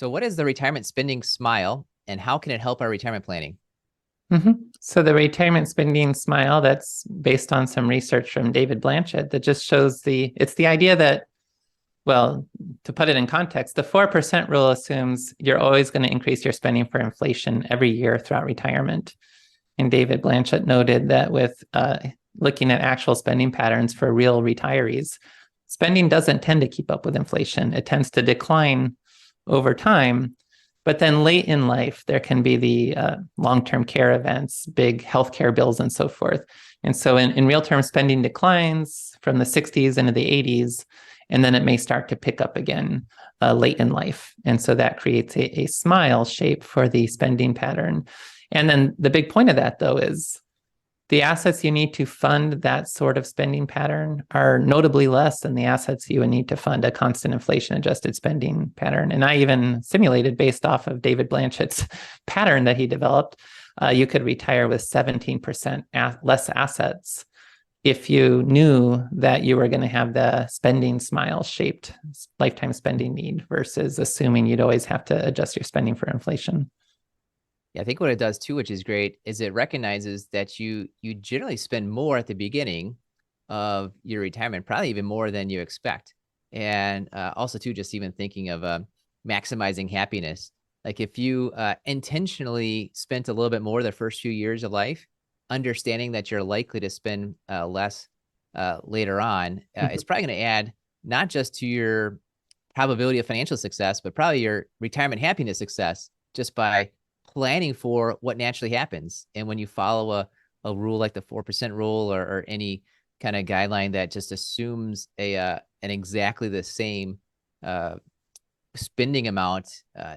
So what is the retirement spending smile and how can it help our retirement planning? So the retirement spending smile, that's based on some research from David Blanchett that just shows it's the idea that, well, to put it in context, the 4% rule assumes you're always going to increase your spending for inflation every year throughout retirement. And David Blanchett noted that with looking at actual spending patterns for real retirees, spending doesn't tend to keep up with inflation. It tends to decline over time. But then late in life, there can be the long-term care events, big healthcare bills, and so forth. And so in real terms, spending declines from the 60s into the 80s, and then it may start to pick up again late in life. And so that creates a smile shape for the spending pattern. And then the big point of that, though, is the assets you need to fund that sort of spending pattern are notably less than the assets you would need to fund a constant inflation adjusted spending pattern. And I even simulated based off of David Blanchett's pattern that he developed, you could retire with 17% less assets if you knew that you were going to have the spending smile shaped lifetime spending need versus assuming you'd always have to adjust your spending for inflation. Yeah, I think what it does too, which is great, is it recognizes that you generally spend more at the beginning of your retirement, probably even more than you expect. And also too, just even thinking of maximizing happiness. Like if you intentionally spent a little bit more the first few years of life, understanding that you're likely to spend less later on, it's probably going to add not just to your probability of financial success, but probably your retirement happiness success just by planning for what naturally happens. And when you follow a rule like the 4% rule or any kind of guideline that just assumes an exactly the same spending amount,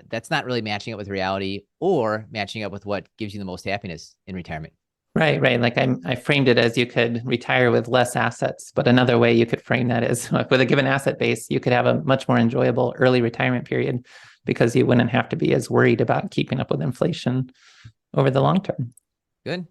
that's not really matching up with reality or matching up with what gives you the most happiness in retirement. Right. Like I framed it as you could retire with less assets, but another way you could frame that is with a given asset base, you could have a much more enjoyable early retirement period because you wouldn't have to be as worried about keeping up with inflation over the long term. Good.